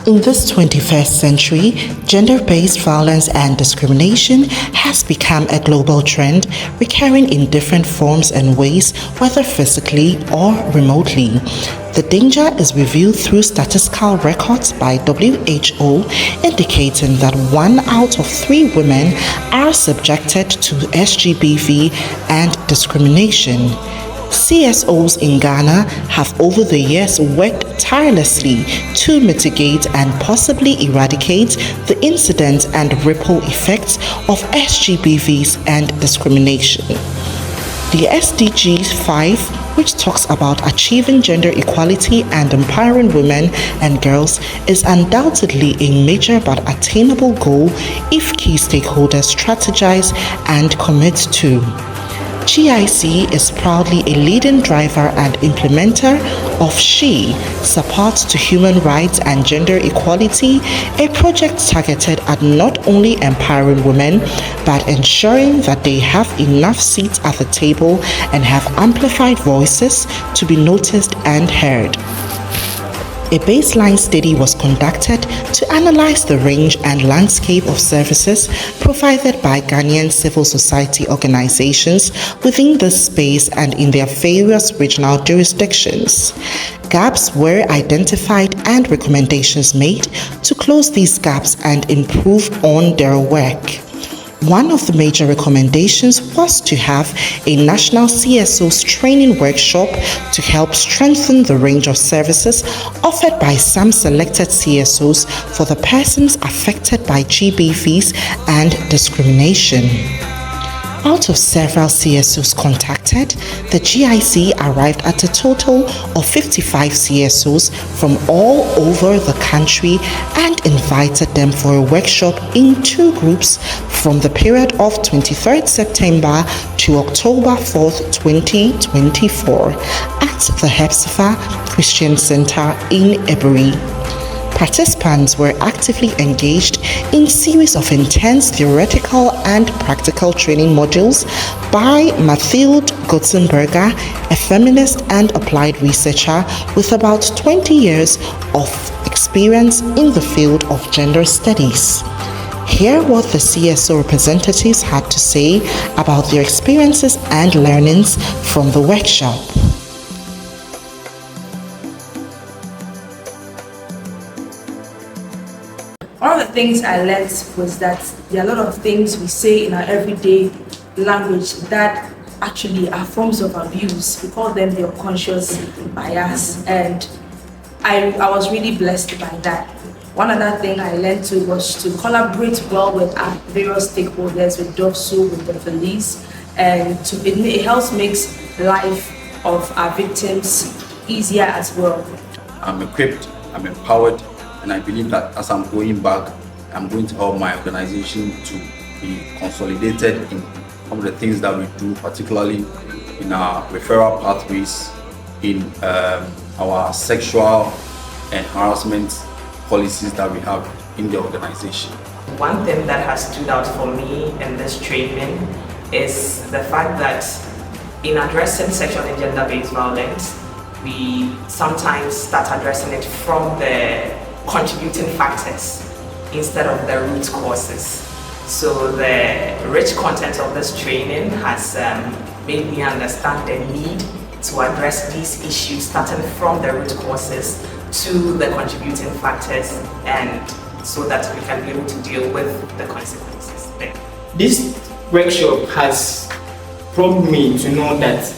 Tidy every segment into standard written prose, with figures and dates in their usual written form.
In this 21st century, gender-based violence and discrimination has become a global trend, recurring in different forms and ways, whether physically or remotely. The danger is revealed through statistical records by WHO indicating that 1 out of 3 women are subjected to SGBV and discrimination. CSOs in Ghana have over the years worked tirelessly to mitigate and possibly eradicate the incidents and ripple effects of SGBVs and discrimination. The SDG 5, which talks about achieving gender equality and empowering women and girls, is undoubtedly a major but attainable goal if key stakeholders strategize and commit to. GIZ is proudly a leading driver and implementer of SHE, Support to Human Rights and Gender Equality, a project targeted at not only empowering women, but ensuring that they have enough seats at the table and have amplified voices to be noticed and heard. A baseline study was conducted to analyze the range and landscape of services provided by Ghanaian civil society organizations within this space and in their various regional jurisdictions. Gaps were identified and recommendations made to close these gaps and improve on their work. One of the major recommendations was to have a national CSOs training workshop to help strengthen the range of services offered by some selected CSOs for the persons affected by GBVs and discrimination. Out of several CSOs contacted, the GIZ arrived at a total of 55 CSOs from all over the country and invited them for a workshop in 2 groups from the period of 23rd September to October 4th, 2024 at the Hepsifa Christian Center in Eburi. Participants were actively engaged in a series of intense theoretical and practical training modules by Mathilde Gotzenberger, a feminist and applied researcher with about 20 years of experience in the field of gender studies. Hear what the CSO representatives had to say about their experiences and learnings from the workshop. One of the things I learned was that there are a lot of things we say in our everyday language that actually are forms of abuse. We call them the unconscious bias, and I was really blessed by that. One other thing I learned too was to collaborate well with our various stakeholders, with DOFSU, with the police, and it helps makes life of our victims easier as well. I'm equipped, I'm empowered, and I believe that as I'm going back, I'm going to help my organization to be consolidated in some of the things that we do, particularly in our referral pathways, in our sexual and harassment policies that we have in the organization. One thing that has stood out for me in this training is the fact that in addressing sexual and gender-based violence, we sometimes start addressing it from the contributing factors instead of the root causes. So the rich content of this training has made me understand the need to address these issues starting from the root causes to the contributing factors, and so that we can be able to deal with the consequences there. This workshop has prompted me to know that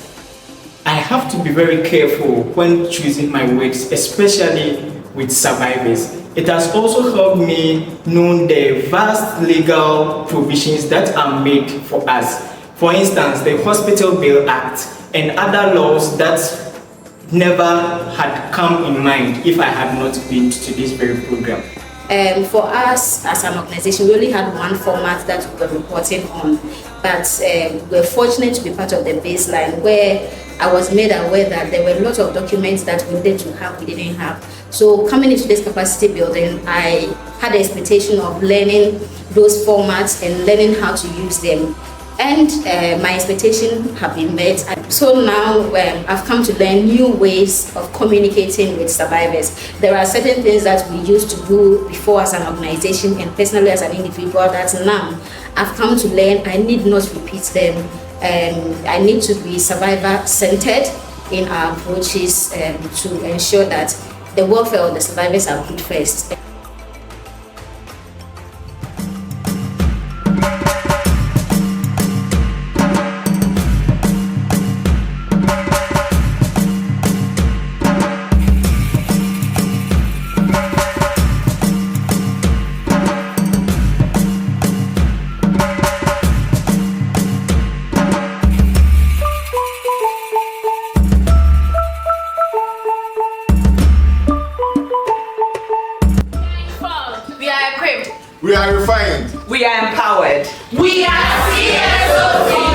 I have to be very careful when choosing my words, especially with survivors. It has also helped me know the vast legal provisions that are made for us. For instance, the Hospital Bail Act and other laws that never had come in mind if I had not been to this very program. For us as an organization, we only had one format that we were reporting on, but we're fortunate to be part of the baseline where I was made aware that there were a lot of documents that we needed to have, we didn't have. So coming into this capacity building, I had the expectation of learning those formats and learning how to use them. and my expectations have been met. So now I've come to learn new ways of communicating with survivors. There are certain things that we used to do before as an organization and personally as an individual that now I've come to learn I need not repeat them. I need to be survivor-centered in our approaches to ensure that the welfare of the survivors are put first. We are refined. We are empowered. We are CSOC.